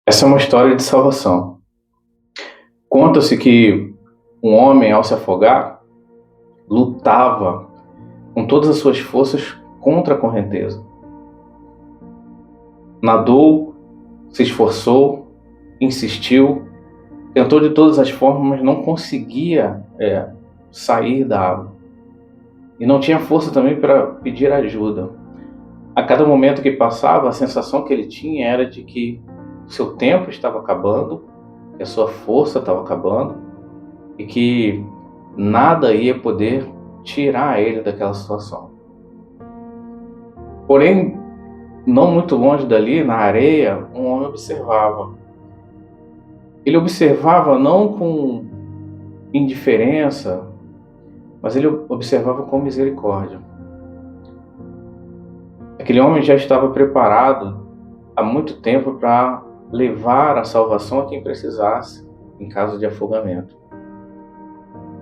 Essa é uma história de salvação. Conta-se que um homem, ao se afogar, lutava com todas as suas forças contra a correnteza. Nadou, se esforçou, insistiu, tentou de todas as formas, mas não conseguia sair da água. E não tinha força também para pedir ajuda. A cada momento que passava, a sensação que ele tinha era de que seu tempo estava acabando, que a sua força estava acabando e que nada ia poder tirar ele daquela situação. Porém, não muito longe dali, na areia, um homem observava. Ele observava não com indiferença, mas ele observava com misericórdia. Aquele homem já estava preparado há muito tempo para levar a salvação a quem precisasse em caso de afogamento.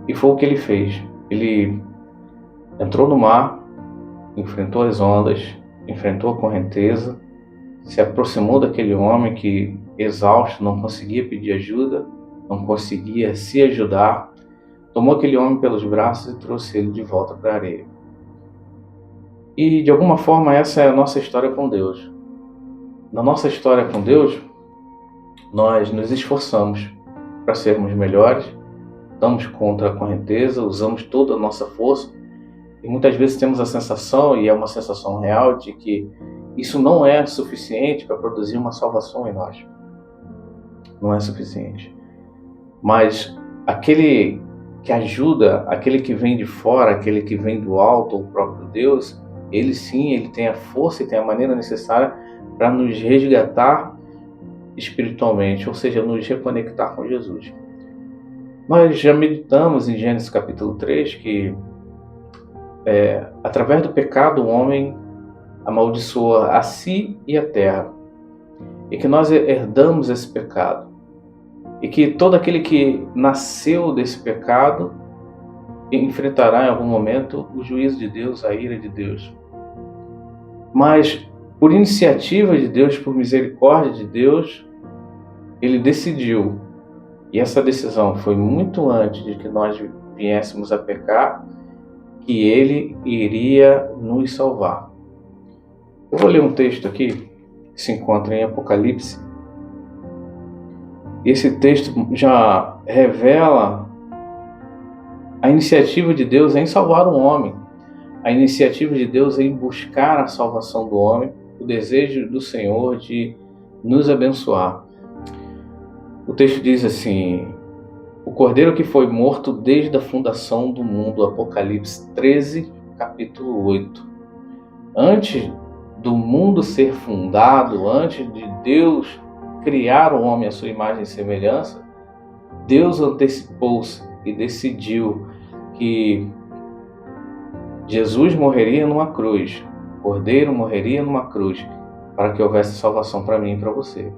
E foi o que ele fez. Ele entrou no mar, enfrentou as ondas, enfrentou a correnteza, se aproximou daquele homem que, exausto, não conseguia pedir ajuda, não conseguia se ajudar, tomou aquele homem pelos braços e trouxe ele de volta para a areia. E, de alguma forma, essa é a nossa história com Deus. Na nossa história com Deus, nós nos esforçamos para sermos melhores, lutamos contra a correnteza, usamos toda a nossa força e muitas vezes temos a sensação, e é uma sensação real, de que isso não é suficiente para produzir uma salvação em nós. Não é suficiente. Mas aquele que ajuda, aquele que vem de fora, aquele que vem do alto, o próprio Deus, ele sim, ele tem a força e tem a maneira necessária para nos resgatar espiritualmente, ou seja, nos reconectar com Jesus. Nós já meditamos em Gênesis capítulo 3 que através do pecado o homem amaldiçoa a si e a terra, e que nós herdamos esse pecado, e que todo aquele que nasceu desse pecado enfrentará em algum momento o juízo de Deus, a ira de Deus. Mas por iniciativa de Deus, por misericórdia de Deus, ele decidiu, e essa decisão foi muito antes de que nós viéssemos a pecar, que ele iria nos salvar. Eu vou ler um texto aqui que se encontra em Apocalipse. Esse texto já revela a iniciativa de Deus em salvar o homem, a iniciativa de Deus em buscar a salvação do homem, o desejo do Senhor de nos abençoar. O texto diz assim: o cordeiro que foi morto desde a fundação do mundo, Apocalipse 13, capítulo 8. Antes do mundo ser fundado, antes de Deus criar o homem à sua imagem e semelhança, Deus antecipou-se e decidiu que Jesus morreria numa cruz, o cordeiro morreria numa cruz, para que houvesse salvação para mim e para você.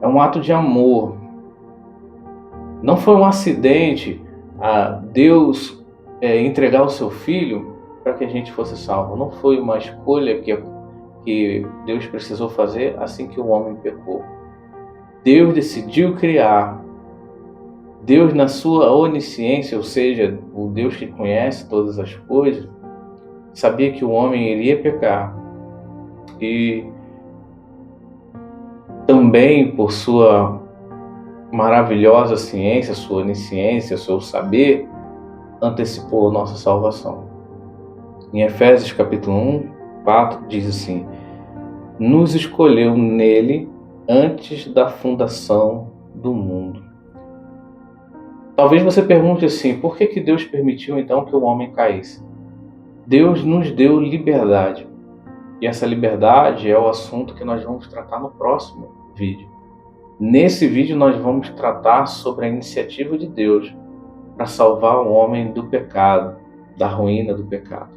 É um ato de amor. Não foi um acidente Deus entregar o seu filho para que a gente fosse salvo. Não foi uma escolha que Deus precisou fazer assim que o homem pecou. Deus decidiu criar. Deus, na sua onisciência, ou seja, o Deus que conhece todas as coisas, sabia que o homem iria pecar. E também, por sua maravilhosa ciência, sua onisciência, seu saber, antecipou a nossa salvação. Em Efésios capítulo 1, 4, diz assim: nos escolheu nele antes da fundação do mundo. Talvez você pergunte assim: por que Deus permitiu então que o homem caísse? Deus nos deu liberdade. E essa liberdade é o assunto que nós vamos tratar no próximo vídeo. Nesse vídeo nós vamos tratar sobre a iniciativa de Deus para salvar o homem do pecado, da ruína do pecado.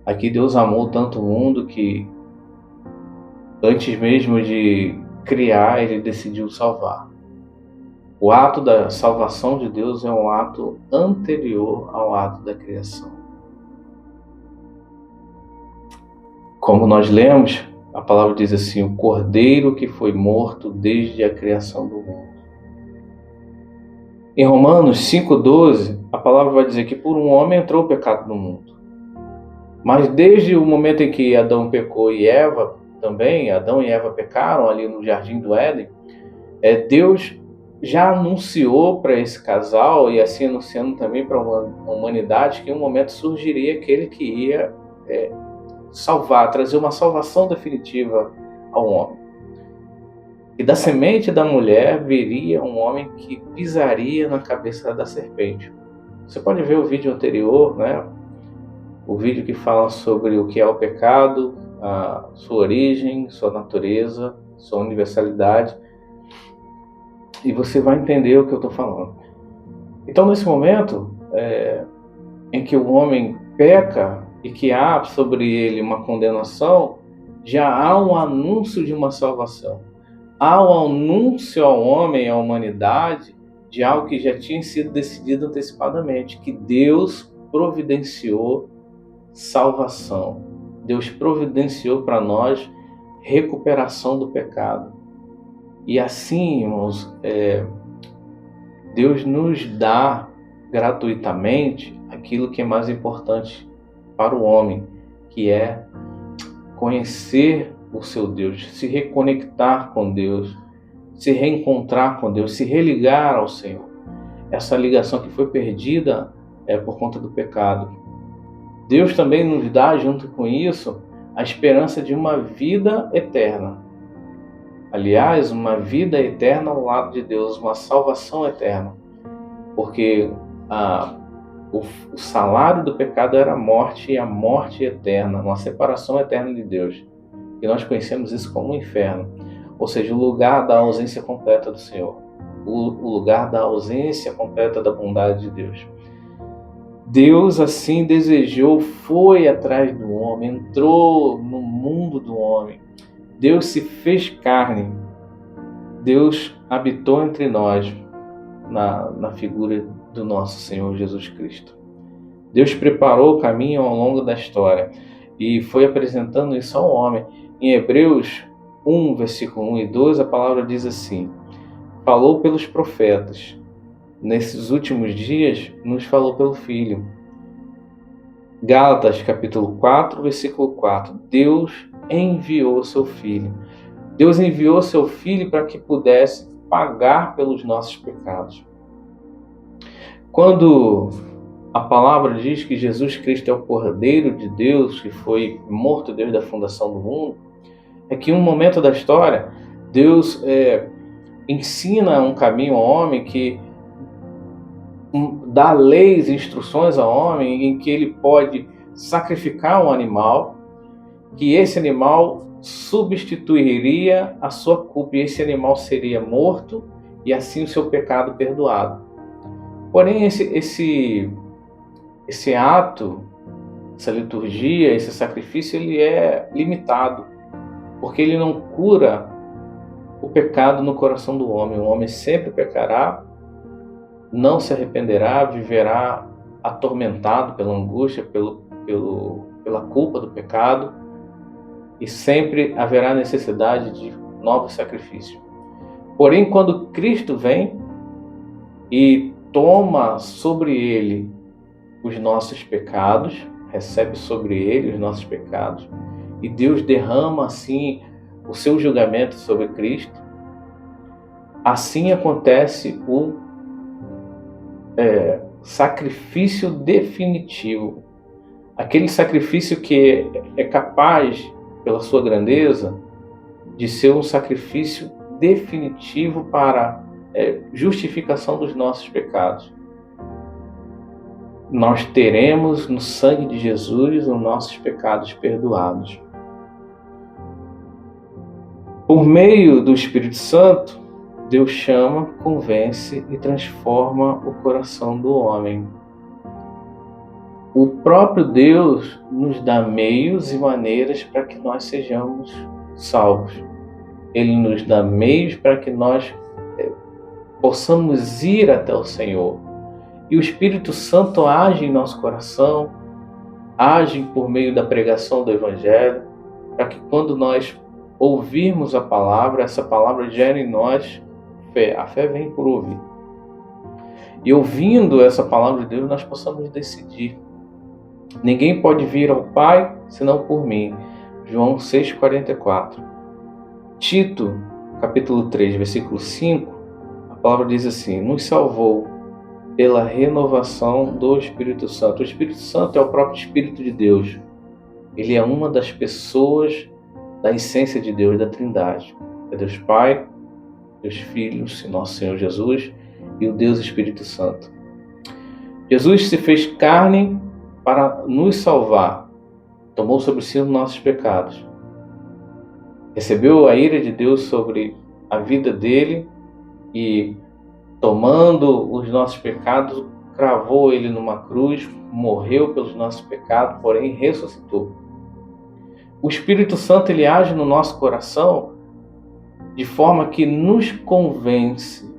Aqui Deus amou tanto o mundo que antes mesmo de criar, ele decidiu salvar. O ato da salvação de Deus é um ato anterior ao ato da criação. Como nós lemos, a palavra diz assim: o Cordeiro que foi morto desde a criação do mundo. Em Romanos 5,12, a palavra vai dizer que por um homem entrou o pecado no mundo. Mas desde o momento em que Adão pecou e Eva também, Adão e Eva pecaram ali no Jardim do Éden, Deus já anunciou para esse casal, e assim anunciando também para a humanidade, que em um momento surgiria aquele que ia salvar, trazer uma salvação definitiva ao homem. E da semente da mulher viria um homem que pisaria na cabeça da serpente. Você pode ver o vídeo anterior, né? O vídeo que fala sobre o que é o pecado, a sua origem, sua natureza, sua universalidade. E você vai entender o que eu estou falando. Então, nesse momento em que o homem peca e que há sobre ele uma condenação, já há um anúncio de uma salvação. Há um anúncio ao homem, à humanidade, de algo que já tinha sido decidido antecipadamente, que Deus providenciou salvação. Deus providenciou para nós recuperação do pecado. E assim, irmãos, Deus nos dá gratuitamente aquilo que é mais importante para o homem, que é conhecer o seu Deus, se reconectar com Deus, se reencontrar com Deus, se religar ao Senhor. Essa ligação que foi perdida por conta do pecado. Deus também nos dá, junto com isso, a esperança de uma vida eterna. Aliás, uma vida eterna ao lado de Deus, uma salvação eterna. Porque o salário do pecado era a morte, e a morte eterna, uma separação eterna de Deus. E nós conhecemos isso como um inferno, ou seja, o lugar da ausência completa do Senhor, o lugar da ausência completa da bondade de Deus. Deus assim desejou, foi atrás do homem, entrou no mundo do homem. Deus se fez carne, Deus habitou entre nós na figura do nosso Senhor Jesus Cristo. Deus preparou o caminho ao longo da história e foi apresentando isso ao homem. Em Hebreus 1, versículo 1 e 2, a palavra diz assim: falou pelos profetas, nesses últimos dias nos falou pelo Filho. Gálatas capítulo 4, versículo 4, Deus enviou seu Filho. Deus enviou seu Filho para que pudesse pagar pelos nossos pecados. Quando a palavra diz que Jesus Cristo é o Cordeiro de Deus, que foi morto desde a fundação do mundo, é que em um momento da história, Deus ensina um caminho ao homem, que dá leis e instruções ao homem em que ele pode sacrificar um animal, que esse animal substituiria a sua culpa, e esse animal seria morto e assim o seu pecado perdoado. Porém, esse ato, essa liturgia, esse sacrifício, ele é limitado, porque ele não cura o pecado no coração do homem. O homem sempre pecará, não se arrependerá, viverá atormentado pela angústia, pela culpa do pecado, e sempre haverá necessidade de novo sacrifício. Porém, quando Cristo vem e toma sobre ele os nossos pecados, recebe sobre ele os nossos pecados, e Deus derrama assim o seu julgamento sobre Cristo, assim acontece o sacrifício definitivo. Aquele sacrifício que é capaz, pela sua grandeza, de ser um sacrifício definitivo para justificação dos nossos pecados. Nós teremos no sangue de Jesus os nossos pecados perdoados. Por meio do Espírito Santo, Deus chama, convence e transforma o coração do homem. O próprio Deus nos dá meios e maneiras para que nós sejamos salvos. Ele nos dá meios para que nós possamos ir até o Senhor. E o Espírito Santo age em nosso coração, age por meio da pregação do Evangelho, para que quando nós ouvirmos a palavra, essa palavra gera em nós fé. A fé vem por ouvir. E ouvindo essa palavra de Deus, nós possamos decidir. Ninguém pode vir ao Pai senão por mim. João 6,44. Tito, capítulo 3, versículo 5, a palavra diz assim: nos salvou pela renovação do Espírito Santo. O Espírito Santo é o próprio Espírito de Deus. Ele é uma das pessoas da essência de Deus, da Trindade. É Deus Pai, Deus Filho, nosso Senhor Jesus e o Deus Espírito Santo. Jesus se fez carne para nos salvar. Tomou sobre si os nossos pecados. Recebeu a ira de Deus sobre a vida dele e, tomando os nossos pecados, cravou ele numa cruz, morreu pelos nossos pecados, porém ressuscitou. O Espírito Santo, ele age no nosso coração de forma que nos convence,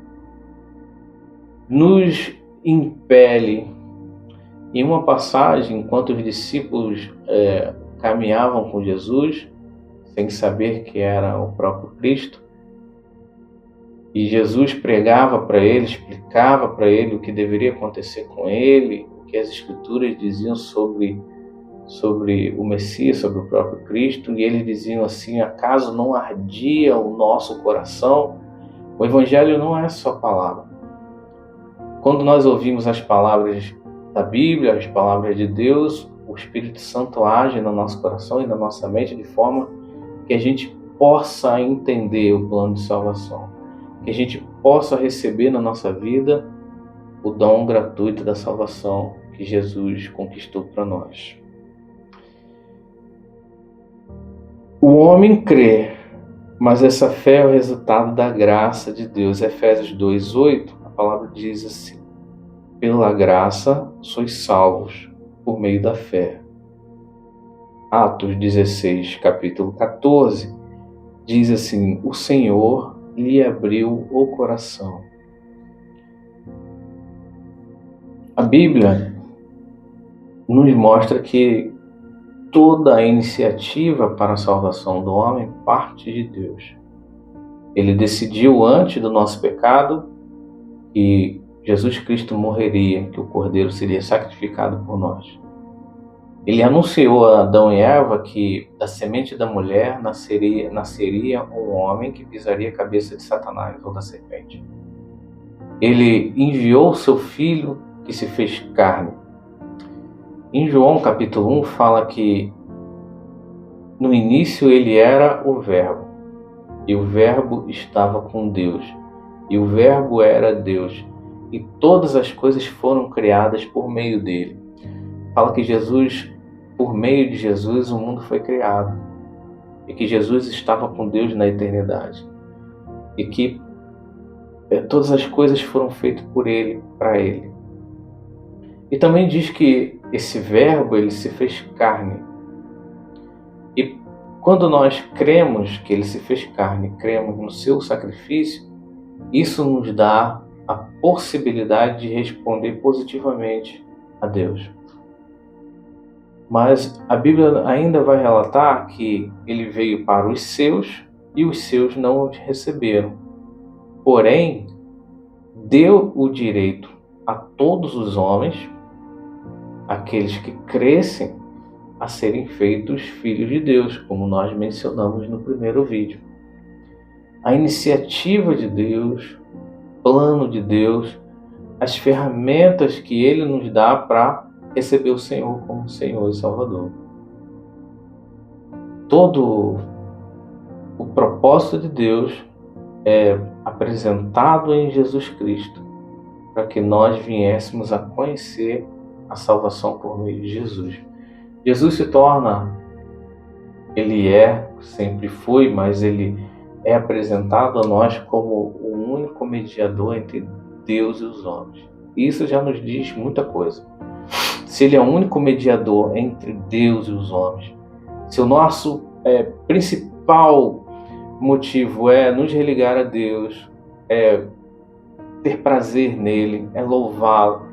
nos impele. Em uma passagem, enquanto os discípulos caminhavam com Jesus, sem saber que era o próprio Cristo, e Jesus pregava para ele, explicava para ele o que deveria acontecer com ele, o que as Escrituras diziam sobre o Messias, sobre o próprio Cristo, e eles diziam assim: acaso não ardia o nosso coração? O Evangelho não é só palavra. Quando nós ouvimos as palavras da Bíblia, as palavras de Deus, o Espírito Santo age no nosso coração e na nossa mente de forma que a gente possa entender o plano de salvação, que a gente possa receber na nossa vida o dom gratuito da salvação que Jesus conquistou para nós. O homem crê, mas essa fé é o resultado da graça de Deus. Efésios 2:8, a palavra diz assim: pela graça sois salvos por meio da fé. Atos 16, capítulo 14, diz assim: o Senhor lhe abriu o coração. A Bíblia nos mostra que toda a iniciativa para a salvação do homem parte de Deus. Ele decidiu antes do nosso pecado que Jesus Cristo morreria, que o Cordeiro seria sacrificado por nós. Ele anunciou a Adão e Eva que da semente da mulher nasceria um homem que pisaria a cabeça de Satanás ou da serpente. Ele enviou seu Filho que se fez carne. Em João capítulo 1 fala que no início ele era o Verbo, e o Verbo estava com Deus, e o Verbo era Deus, e todas as coisas foram criadas por meio dele. Fala que por meio de Jesus, o mundo foi criado, e que Jesus estava com Deus na eternidade, e que todas as coisas foram feitas por ele, para ele. E também diz que esse Verbo, ele se fez carne. E quando nós cremos que ele se fez carne, cremos no seu sacrifício, isso nos dá a possibilidade de responder positivamente a Deus. Mas a Bíblia ainda vai relatar que ele veio para os seus e os seus não o receberam. Porém, deu o direito a todos os homens, aqueles que crescem, a serem feitos filhos de Deus, como nós mencionamos no primeiro vídeo. A iniciativa de Deus, o plano de Deus, as ferramentas que Ele nos dá para receber o Senhor como Senhor e Salvador. Todo o propósito de Deus é apresentado em Jesus Cristo, para que nós viéssemos a conhecer a salvação por meio de Jesus. Jesus se torna, sempre foi, mas ele é apresentado a nós como o único mediador entre Deus e os homens. E isso já nos diz muita coisa. Se ele é o único mediador entre Deus e os homens, se o nosso principal motivo é nos religar a Deus, é ter prazer nele, é louvá-lo,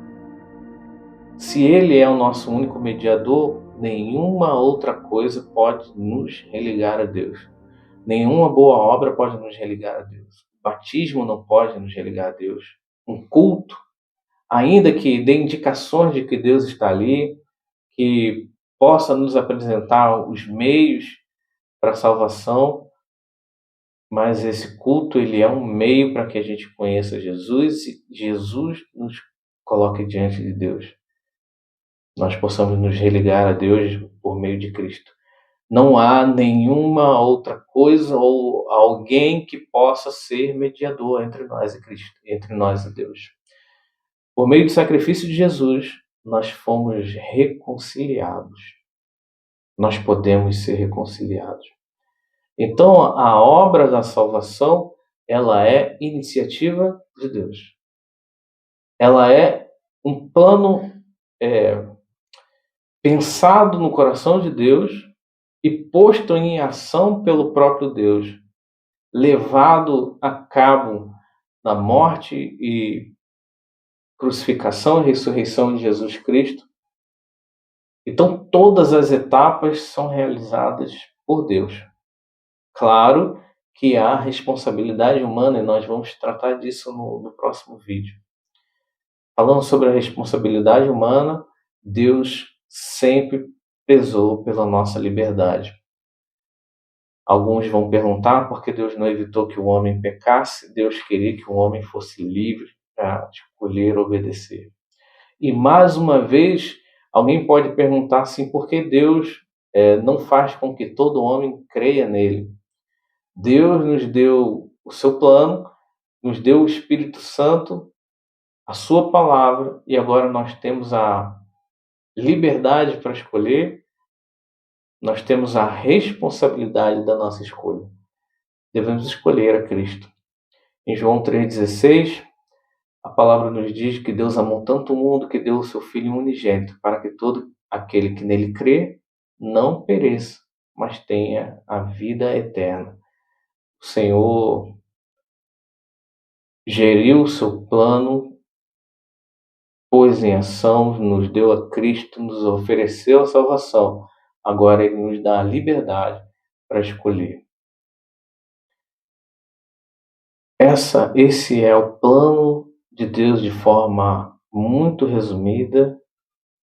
se ele é o nosso único mediador, nenhuma outra coisa pode nos religar a Deus. Nenhuma boa obra pode nos religar a Deus. O batismo não pode nos religar a Deus. Um culto, ainda que dê indicações de que Deus está ali, que possa nos apresentar os meios para a salvação, mas esse culto ele é um meio para que a gente conheça Jesus e Jesus nos coloque diante de Deus. Nós possamos nos religar a Deus por meio de Cristo. Não há nenhuma outra coisa ou alguém que possa ser mediador entre nós e Cristo, entre nós e Deus. Por meio do sacrifício de Jesus, nós fomos reconciliados. Nós podemos ser reconciliados. Então, a obra da salvação, ela é iniciativa de Deus. Ela é um plano pensado no coração de Deus e posto em ação pelo próprio Deus, levado a cabo na morte e crucificação e ressurreição de Jesus Cristo. Então, todas as etapas são realizadas por Deus. Claro que há responsabilidade humana e nós vamos tratar disso no próximo vídeo. Falando sobre a responsabilidade humana, Deus sempre prezou pela nossa liberdade. Alguns vão perguntar por que Deus não evitou que o homem pecasse. Deus queria que o homem fosse livre para escolher obedecer. E mais uma vez, alguém pode perguntar assim, por que Deus não faz com que todo homem creia nele? Deus nos deu o seu plano, nos deu o Espírito Santo, a sua palavra, e agora nós temos a liberdade para escolher, nós temos a responsabilidade da nossa escolha. Devemos escolher a Cristo. Em João 3,16, a palavra nos diz que Deus amou tanto o mundo que deu o seu Filho unigênito, para que todo aquele que nele crê não pereça, mas tenha a vida eterna. O Senhor geriu o seu plano, pôs em ação, nos deu a Cristo, nos ofereceu a salvação. Agora Ele nos dá a liberdade para escolher. Esse é o plano de Deus de forma muito resumida.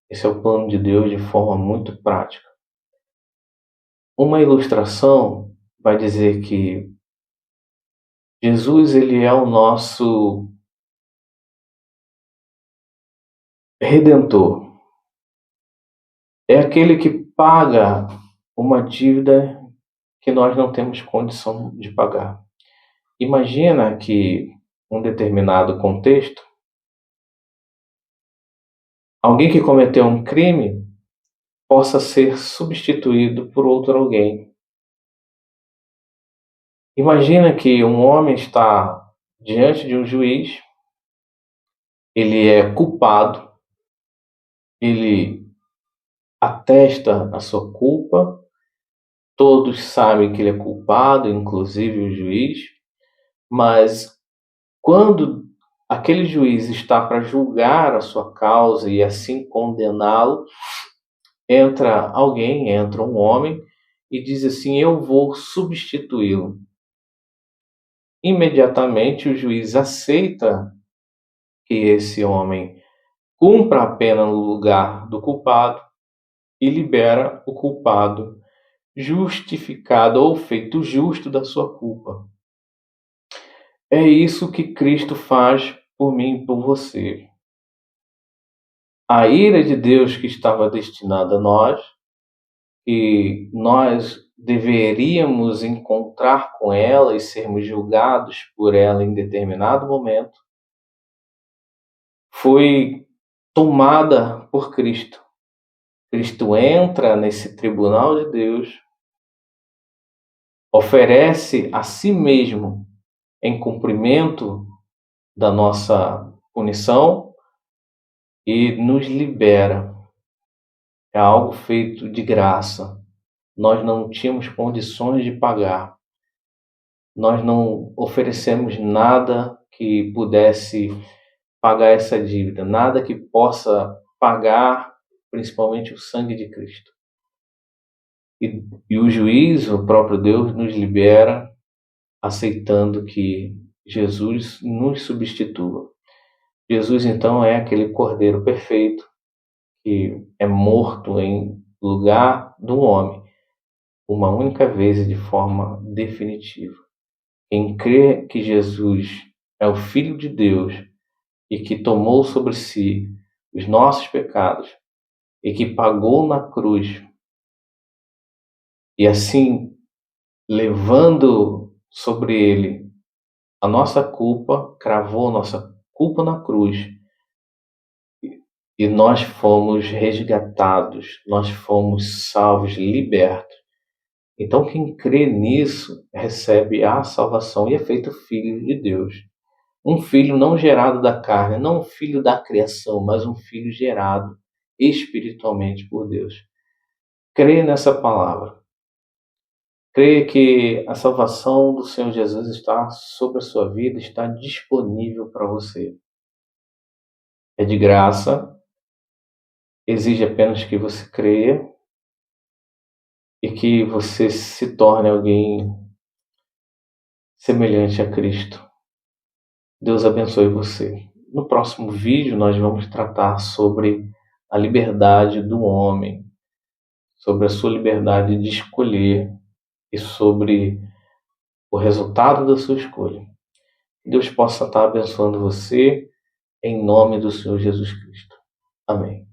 Esse é o plano de Deus de forma muito prática. Uma ilustração vai dizer que Jesus ele é o nosso Redentor. É aquele que paga uma dívida que nós não temos condição de pagar. Imagina que, em um determinado contexto, alguém que cometeu um crime possa ser substituído por outro alguém. Imagina que um homem está diante de um juiz, ele é culpado, ele atesta a sua culpa, todos sabem que ele é culpado, inclusive o juiz, mas quando aquele juiz está para julgar a sua causa e assim condená-lo, entra um homem e diz assim, eu vou substituí-lo. Imediatamente o juiz aceita que esse homem cumpra a pena no lugar do culpado e libera o culpado justificado ou feito justo da sua culpa. É isso que Cristo faz por mim e por você. A ira de Deus que estava destinada a nós, que nós deveríamos encontrar com ela e sermos julgados por ela em determinado momento, foi tomada por Cristo. Cristo entra nesse tribunal de Deus, oferece a si mesmo em cumprimento da nossa punição e nos libera. É algo feito de graça. Nós não tínhamos condições de pagar. Nós não oferecemos nada que pudesse pagar essa dívida, nada que possa pagar, principalmente o sangue de Cristo. E o juízo, o próprio Deus, nos libera aceitando que Jesus nos substitua. Jesus, então, é aquele Cordeiro perfeito que é morto em lugar do homem, uma única vez e de forma definitiva. Quem crê que Jesus é o Filho de Deus e que tomou sobre si os nossos pecados e que pagou na cruz, e assim levando sobre ele a nossa culpa, cravou a nossa culpa na cruz, e nós fomos resgatados, nós fomos salvos, libertos. Então quem crê nisso recebe a salvação e é feito filho de Deus. Um filho não gerado da carne, não um filho da criação, mas um filho gerado espiritualmente por Deus. Crê nessa palavra. Crê que a salvação do Senhor Jesus está sobre a sua vida, está disponível para você. É de graça, exige apenas que você creia e que você se torne alguém semelhante a Cristo. Deus abençoe você. No próximo vídeo nós vamos tratar sobre a liberdade do homem, sobre a sua liberdade de escolher e sobre o resultado da sua escolha. Que Deus possa estar abençoando você em nome do Senhor Jesus Cristo. Amém.